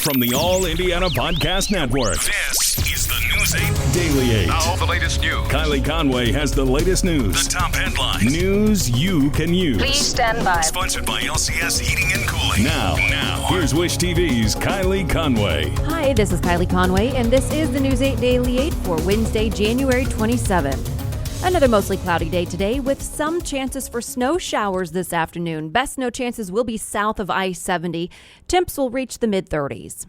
From the All Indiana Podcast Network, this is the News 8 Daily 8. Now, the latest news. Kylie Conway has the latest news. The top headlines. News you can use. Please stand by. Sponsored by LCS Heating and Cooling. Now, here's Wish TV's Kylie Conway. Hi, this is Kylie Conway, and this is the News 8 Daily 8 for Wednesday, January 27th. Another mostly cloudy day today with some chances for snow showers this afternoon. Best snow chances will be south of I-70. Temps will reach the mid-30s.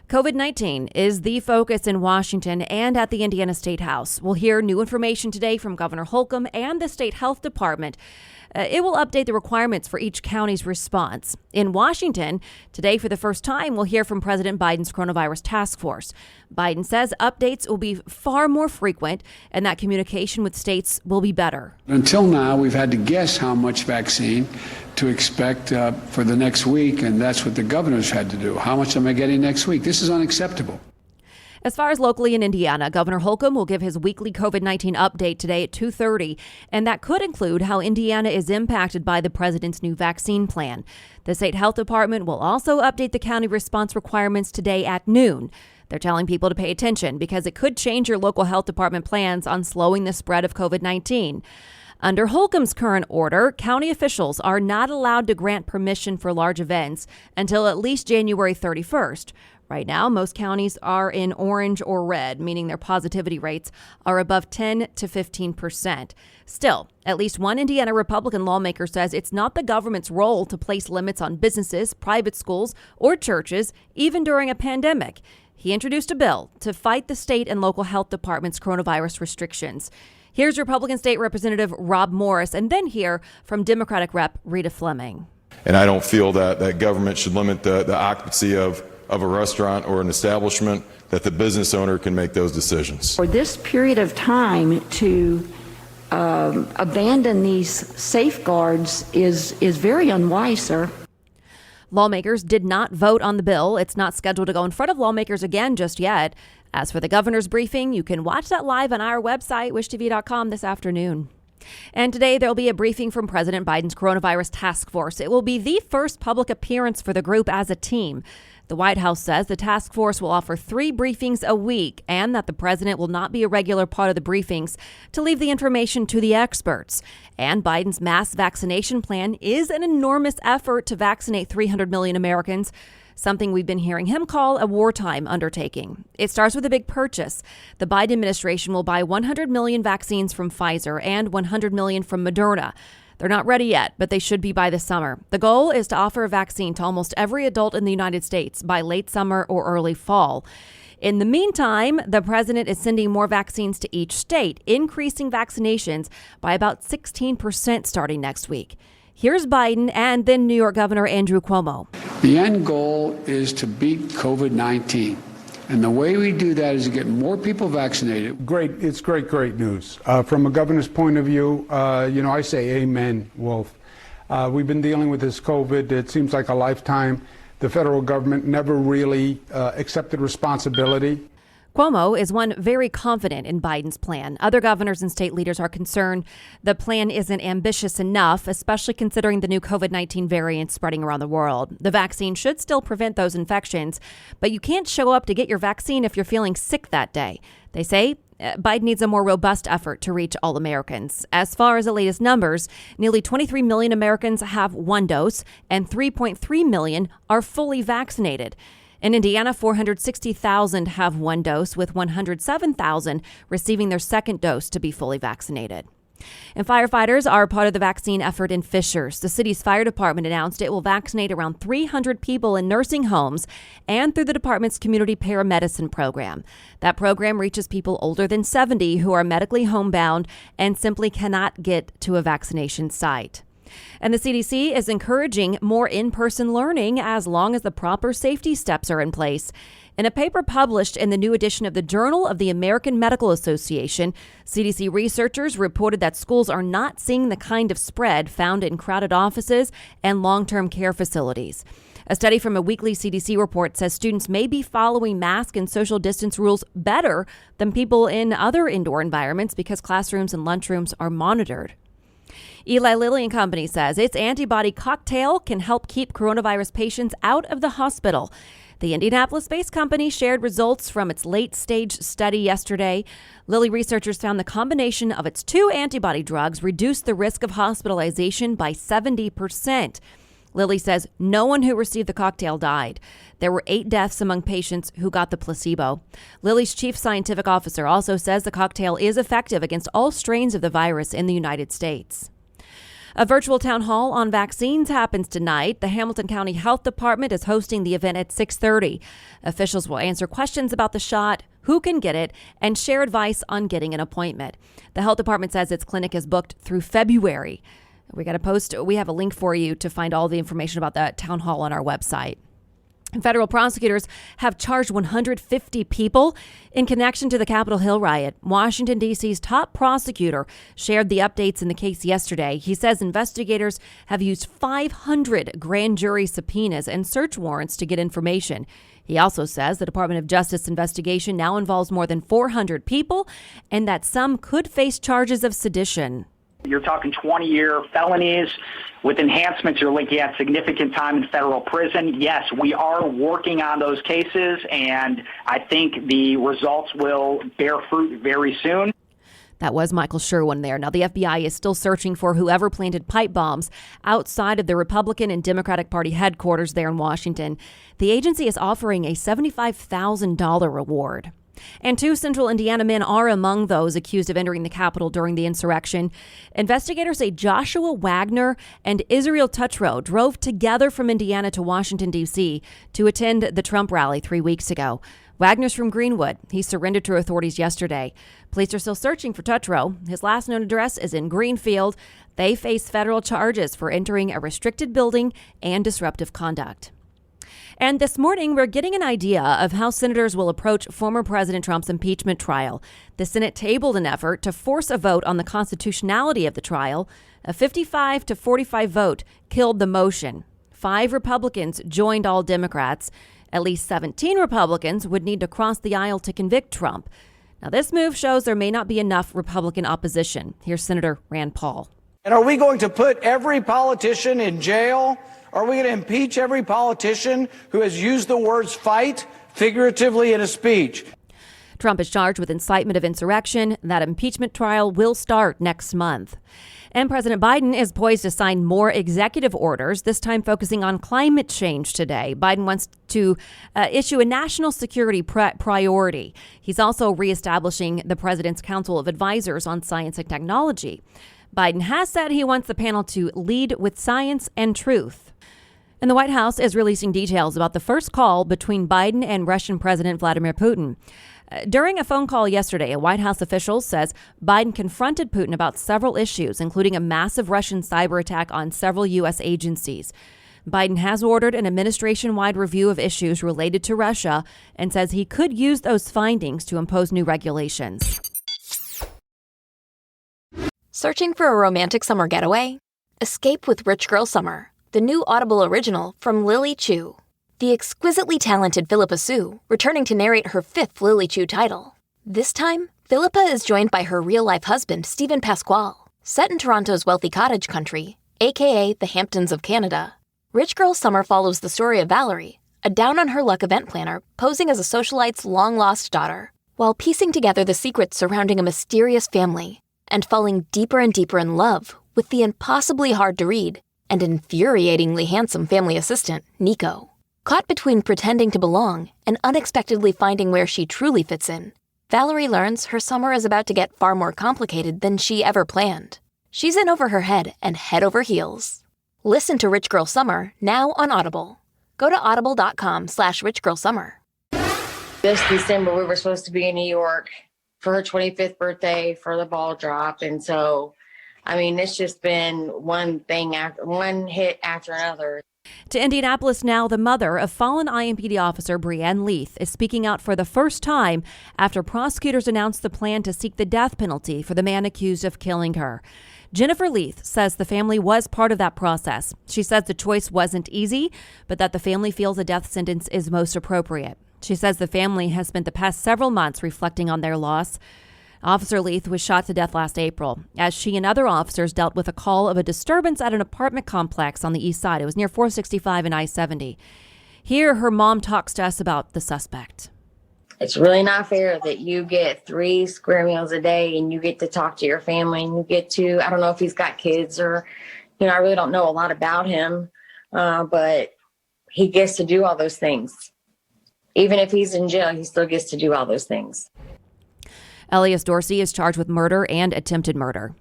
COVID-19 is the focus in Washington and at the Indiana State House. We'll hear new information today from Governor Holcomb and the State Health Department. It will update the requirements for each county's response. In Washington, today for the first time, we'll hear from President Biden's coronavirus task force. Biden says updates will be far more frequent and that communication with states will be better. Until now, we've had to guess how much vaccine to expect for the next week, and that's what the governors had to do. How much am I getting next week? This is unacceptable. As far as locally in Indiana, Governor Holcomb will give his weekly COVID-19 update today at 2:30, and that could include how Indiana is impacted by the president's new vaccine plan. The State Health Department will also update the county response requirements today at noon. They're telling people to pay attention because it could change your local health department plans on slowing the spread of COVID-19. Under Holcomb's current order, county officials are not allowed to grant permission for large events until at least January 31st. Right now, most counties are in orange or red, meaning their positivity rates are above 10 to 15%. Still, at least one Indiana Republican lawmaker says it's not the government's role to place limits on businesses, private schools, or churches, even during a pandemic. He introduced a bill to fight the state and local health departments' coronavirus restrictions. Here's Republican State Representative Rob Morris, and then hear from Democratic Rep. Rita Fleming. And I don't feel that government should limit the occupancy of a restaurant or an establishment, that the business owner can make those decisions. For this period of time to abandon these safeguards is very unwise, sir. Lawmakers did not vote on the bill. It's not scheduled to go in front of lawmakers again just yet. As for the governor's briefing, you can watch that live on our website, wishtv.com, this afternoon. And today there will be a briefing from President Biden's coronavirus task force. It will be the first public appearance for the group as a team. The White House says the task force will offer 3 briefings a week and that the president will not be a regular part of the briefings to leave the information to the experts. And Biden's mass vaccination plan is an enormous effort to vaccinate 300 million Americans, something we've been hearing him call a wartime undertaking. It starts with a big purchase. The Biden administration will buy 100 million vaccines from Pfizer and 100 million from Moderna. They're not ready yet, but they should be by this summer. The goal is to offer a vaccine to almost every adult in the United States by late summer or early fall. In the meantime, the president is sending more vaccines to each state, increasing vaccinations by about 16% starting next week. Here's Biden and then New York Governor Andrew Cuomo. The end goal is to beat COVID-19. And the way we do that is to get more people vaccinated. Great. It's great news. From a governor's point of view, I say amen, Wolf. We've been dealing with this COVID. It seems like a lifetime. The federal government never really accepted responsibility. Cuomo is one very confident in Biden's plan. Other governors and state leaders are concerned the plan isn't ambitious enough, especially considering the new COVID-19 variants spreading around the world. The vaccine should still prevent those infections, but you can't show up to get your vaccine if you're feeling sick that day. They say Biden needs a more robust effort to reach all Americans. As far as the latest numbers, nearly 23 million Americans have 1 dose and 3.3 million are fully vaccinated. In Indiana, 460,000 have 1 dose, with 107,000 receiving their 2nd dose to be fully vaccinated. And firefighters are part of the vaccine effort in Fishers. The city's fire department announced it will vaccinate around 300 people in nursing homes and through the department's community paramedicine program. That program reaches people older than 70 who are medically homebound and simply cannot get to a vaccination site. And the CDC is encouraging more in-person learning as long as the proper safety steps are in place. In a paper published in the new edition of the Journal of the American Medical Association, CDC researchers reported that schools are not seeing the kind of spread found in crowded offices and long-term care facilities. A study from a weekly CDC report says students may be following mask and social distance rules better than people in other indoor environments because classrooms and lunchrooms are monitored. Eli Lilly and Company says its antibody cocktail can help keep coronavirus patients out of the hospital. The Indianapolis-based company shared results from its late-stage study yesterday. Lilly researchers found the combination of its two antibody drugs reduced the risk of hospitalization by 70%. Lilly says no one who received the cocktail died. There were 8 deaths among patients who got the placebo. Lilly's chief scientific officer also says the cocktail is effective against all strains of the virus in the United States. A virtual town hall on vaccines happens tonight. The Hamilton County Health Department is hosting the event at 6:30. Officials will answer questions about the shot, who can get it, and share advice on getting an appointment. The health department says its clinic is booked through February. We have a link for you to find all the information about that town hall on our website. Federal prosecutors have charged 150 people in connection to the Capitol Hill riot. Washington, D.C.'s top prosecutor shared the updates in the case yesterday. He says investigators have used 500 grand jury subpoenas and search warrants to get information. He also says the Department of Justice investigation now involves more than 400 people and that some could face charges of sedition. You're talking 20-year felonies with enhancements. You're looking at significant time in federal prison. Yes, we are working on those cases, and I think the results will bear fruit very soon. That was Michael Sherwin there. Now, the FBI is still searching for whoever planted pipe bombs outside of the Republican and Democratic Party headquarters there in Washington. The agency is offering a $75,000 reward. And 2 central Indiana men are among those accused of entering the Capitol during the insurrection. Investigators say Joshua Wagner and Israel Tutro drove together from Indiana to Washington, D.C. to attend the Trump rally 3 weeks ago. Wagner's from Greenwood. He surrendered to authorities yesterday. Police are still searching for Tutro. His last known address is in Greenfield. They face federal charges for entering a restricted building and disruptive conduct. And this morning, we're getting an idea of how senators will approach former President Trump's impeachment trial. The Senate tabled an effort to force a vote on the constitutionality of the trial. A 55-45 vote killed the motion. 5 Republicans joined all Democrats. At least 17 Republicans would need to cross the aisle to convict Trump. Now, this move shows there may not be enough Republican opposition. Here's Senator Rand Paul. And are we going to put every politician in jail? Are we going to impeach every politician who has used the words fight figuratively in a speech? Trump is charged with incitement of insurrection. That impeachment trial will start next month. And President Biden is poised to sign more executive orders, this time focusing on climate change today. Biden wants to issue a national security priority. He's also reestablishing the president's Council of Advisors on Science and Technology. Biden has said he wants the panel to lead with science and truth. And the White House is releasing details about the first call between Biden and Russian President Vladimir Putin. During a phone call yesterday, a White House official says Biden confronted Putin about several issues, including a massive Russian cyber attack on several U.S. agencies. Biden has ordered an administration-wide review of issues related to Russia and says he could use those findings to impose new regulations. Searching for a romantic summer getaway? Escape with Rich Girl Summer, the new Audible original from Lily Chu. The exquisitely talented Philippa Sue, returning to narrate her 5th Lily Chu title. This time, Philippa is joined by her real-life husband, Stephen Pasquale. Set in Toronto's wealthy cottage country, aka the Hamptons of Canada, Rich Girl Summer follows the story of Valerie, a down-on-her-luck event planner posing as a socialite's long-lost daughter, while piecing together the secrets surrounding a mysterious family and falling deeper and deeper in love with the impossibly hard-to-read and infuriatingly handsome family assistant, Nico. Caught between pretending to belong and unexpectedly finding where she truly fits in, Valerie learns her summer is about to get far more complicated than she ever planned. She's in over her head and head over heels. Listen to Rich Girl Summer now on Audible. Go to audible.com/richgirlsummer. This December, we were supposed to be in New York for her 25th birthday for the ball drop. And so, I mean, it's just been one hit after another. To Indianapolis now, the mother of fallen IMPD officer Breann Leath is speaking out for the first time after prosecutors announced the plan to seek the death penalty for the man accused of killing her. Jennifer Leath says the family was part of that process. She says the choice wasn't easy, but that the family feels a death sentence is most appropriate. She says the family has spent the past several months reflecting on their loss. Officer Leath was shot to death last April as she and other officers dealt with a call of a disturbance at an apartment complex on the east side. It was near 465 and I-70. Here, her mom talks to us about the suspect. It's really not fair that you get 3 square meals a day and you get to talk to your family and you get to, I don't know if he's got kids or, I really don't know a lot about him, but he gets to do all those things. Even if he's in jail, he still gets to do all those things. Elias Dorsey is charged with murder and attempted murder.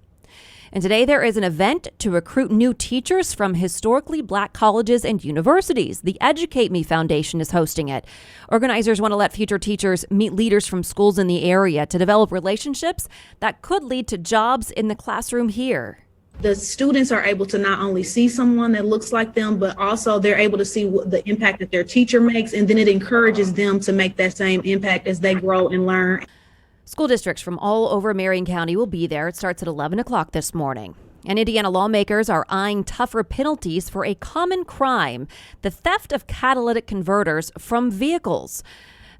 And today there is an event to recruit new teachers from historically black colleges and universities. The Educate Me Foundation is hosting it. Organizers want to let future teachers meet leaders from schools in the area to develop relationships that could lead to jobs in the classroom here. The students are able to not only see someone that looks like them, but also they're able to see what the impact that their teacher makes, and then it encourages them to make that same impact as they grow and learn. School districts from all over Marion County will be there. It starts at 11 o'clock this morning. And Indiana lawmakers are eyeing tougher penalties for a common crime, the theft of catalytic converters from vehicles.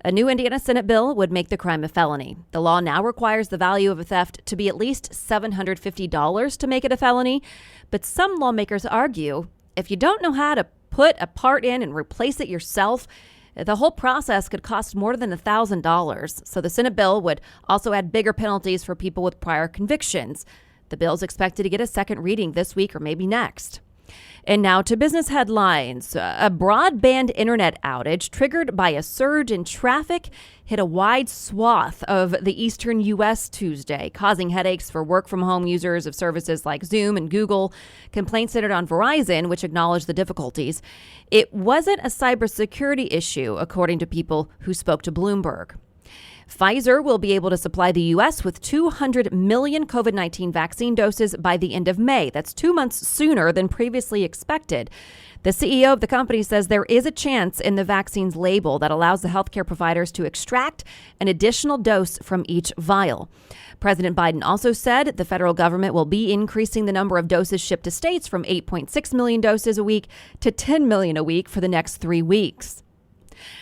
A new Indiana Senate bill would make the crime a felony. The law now requires the value of a theft to be at least $750 to make it a felony. But some lawmakers argue if you don't know how to put a part in and replace it yourself, the whole process could cost more than $1,000. So the Senate bill would also add bigger penalties for people with prior convictions. The bill is expected to get a second reading this week or maybe next. And now to business headlines. A broadband internet outage triggered by a surge in traffic hit a wide swath of the eastern U.S. Tuesday, causing headaches for work-from-home users of services like Zoom and Google. Complaints centered on Verizon, which acknowledged the difficulties. It wasn't a cybersecurity issue, according to people who spoke to Bloomberg. Pfizer will be able to supply the U.S. with 200 million COVID-19 vaccine doses by the end of May. That's 2 months sooner than previously expected. The CEO of the company says there is a chance in the vaccine's label that allows the healthcare providers to extract an additional dose from each vial. President Biden also said the federal government will be increasing the number of doses shipped to states from 8.6 million doses a week to 10 million a week for the next 3 weeks.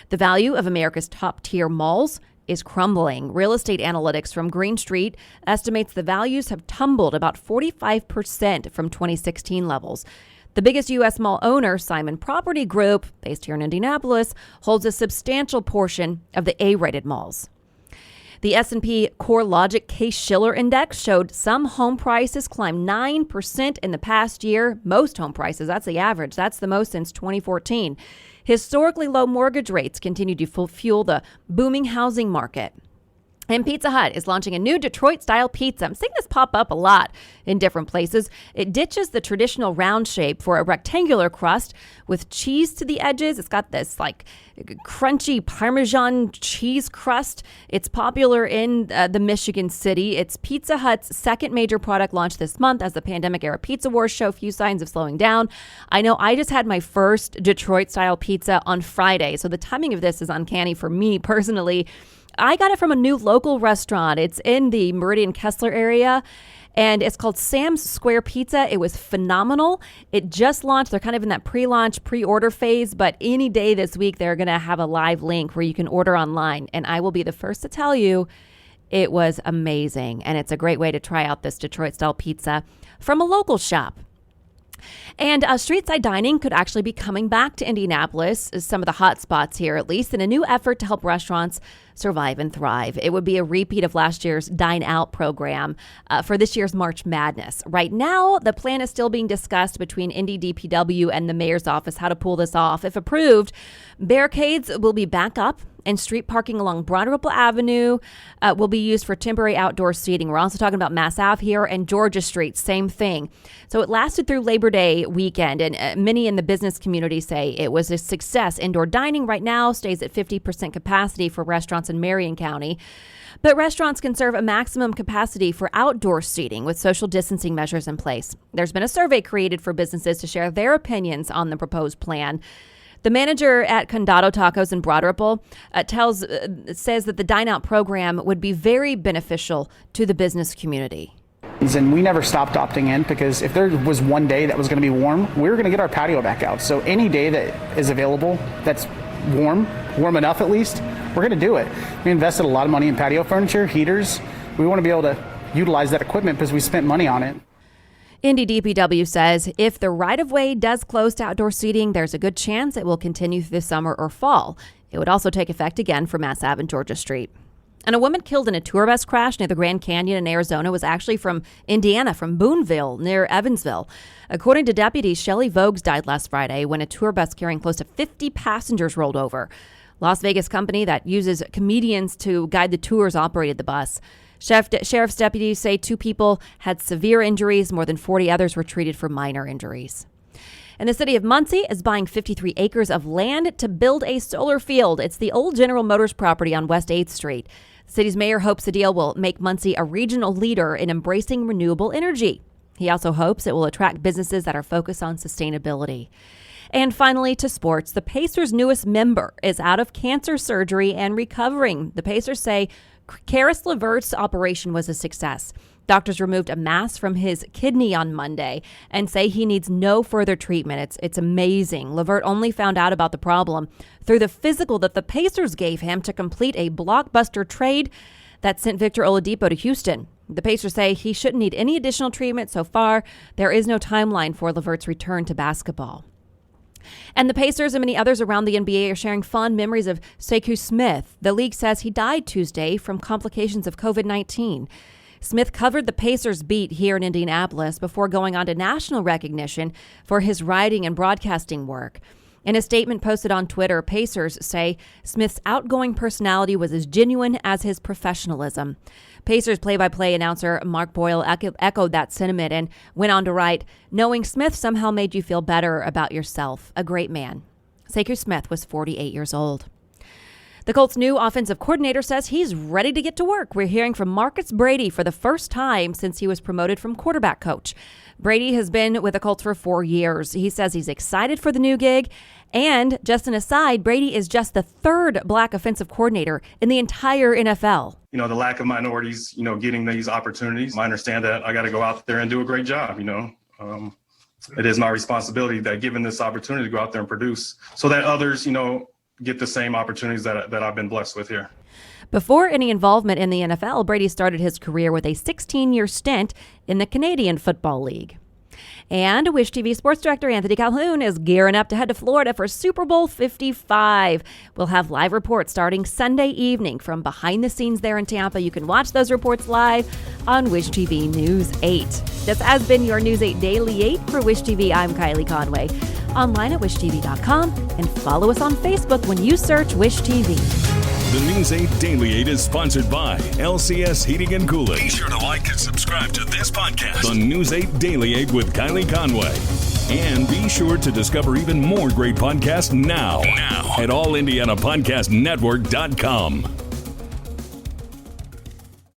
The value of America's top-tier malls is crumbling. Real estate analytics from Green Street estimates the values have tumbled about 45% from 2016 levels. The biggest U.S. mall owner, Simon Property Group, based here in Indianapolis, holds a substantial portion of the A-rated malls. The S&P CoreLogic Case-Shiller Index showed some home prices climbed 9% in the past year. Most home prices, that's the average. That's the most since 2014. Historically low mortgage rates continue to fuel the booming housing market. And Pizza Hut is launching a new Detroit-style pizza. I'm seeing this pop up a lot in different places. It ditches the traditional round shape for a rectangular crust with cheese to the edges. It's got this crunchy Parmesan cheese crust. It's popular in the Michigan city. It's Pizza Hut's second major product launch this month as the pandemic-era Pizza Wars show few signs of slowing down. I know I just had my first Detroit-style pizza on Friday, so the timing of this is uncanny for me personally. I got it from a new local restaurant. It's in the Meridian Kessler area, and it's called Sam's Square Pizza. It was phenomenal. It just launched. They're kind of in that pre-launch, pre-order phase, but any day this week, they're going to have a live link where you can order online, and I will be the first to tell you it was amazing, and it's a great way to try out this Detroit-style pizza from a local shop. And street-side dining could actually be coming back to Indianapolis, some of the hot spots here at least, in a new effort to help restaurants survive and thrive. It would be a repeat of last year's Dine Out program for this year's March Madness. Right now, the plan is still being discussed between Indy DPW and the mayor's office how to pull this off. If approved, barricades will be back up, and street parking along Broad Ripple Avenue will be used for temporary outdoor seating. We're also talking about Mass Ave here and Georgia Street, same thing. So it lasted through Labor Day weekend, and many in the business community say it was a success. Indoor dining right now stays at 50% capacity for restaurants in Marion County. But restaurants can serve a maximum capacity for outdoor seating with social distancing measures in place. There's been a survey created for businesses to share their opinions on the proposed plan. The manager at Condado Tacos in Broad Ripple says that the Dine Out program would be very beneficial to the business community. And we never stopped opting in because if there was one day that was going to be warm, we were going to get our patio back out. So any day that is available that's warm enough at least, we're going to do it. We invested a lot of money in patio furniture, heaters. We want to be able to utilize that equipment because we spent money on it. Indy DPW says if the right-of-way does close to outdoor seating, there's a good chance it will continue through the summer or fall. It would also take effect again for Mass Ave and Georgia Street. And a woman killed in a tour bus crash near the Grand Canyon in Arizona was actually from Indiana, from Boonville, near Evansville. According to deputies, Shelley Vogues died last Friday when a tour bus carrying close to 50 passengers rolled over. Las Vegas company that uses comedians to guide the tours operated the bus. Sheriff's deputies say 2 people had severe injuries. More than 40 others were treated for minor injuries. And the city of Muncie is buying 53 acres of land to build a solar field. It's the old General Motors property on West 8th Street. The city's mayor hopes the deal will make Muncie a regional leader in embracing renewable energy. He also hopes it will attract businesses that are focused on sustainability. And finally, to sports, the Pacers' newest member is out of cancer surgery and recovering. The Pacers say Caris LeVert's operation was a success. Doctors removed a mass from his kidney on Monday and say he needs no further treatment. It's amazing. LeVert only found out about the problem through the physical that the Pacers gave him to complete a blockbuster trade that sent Victor Oladipo to Houston. The Pacers say he shouldn't need any additional treatment so far. There is no timeline for LeVert's return to basketball. And the Pacers and many others around the NBA are sharing fond memories of Sekou Smith. The league says he died Tuesday from complications of COVID-19. Smith covered the Pacers beat here in Indianapolis before going on to national recognition for his writing and broadcasting work. In a statement posted on Twitter, Pacers say Smith's outgoing personality was as genuine as his professionalism. Pacers play-by-play announcer Mark Boyle echoed that sentiment and went on to write, "Knowing Smith somehow made you feel better about yourself. A great man." Sekou Smith was 48 years old. The Colts' new offensive coordinator says he's ready to get to work. We're hearing from Marcus Brady for the first time since he was promoted from quarterback coach. Brady has been with the Colts for 4 years. He says he's excited for the new gig. And just an aside, Brady is just the 3rd black offensive coordinator in the entire NFL. The lack of minorities, getting these opportunities. I understand that I got to go out there and do a great job, It is my responsibility that given this opportunity to go out there and produce so that others, get the same opportunities that I've been blessed with here. Before any involvement in the NFL, Brady started his career with a 16-year stint in the Canadian Football League. And Wish TV sports director Anthony Calhoun is gearing up to head to Florida for Super Bowl 55. We'll have live reports starting Sunday evening from behind the scenes there in Tampa. You can watch those reports live on Wish TV News 8. This has been your News 8 Daily 8 for Wish TV. I'm Kylie Conway. Online at wishtv.com and follow us on Facebook when you search Wish TV. The News 8 Daily 8 is sponsored by LCS Heating and Cooling. Be sure to like and subscribe to this podcast, The News 8 Daily 8 with Kylie Conway. And be sure to discover even more great podcasts now at allindianapodcastnetwork.com.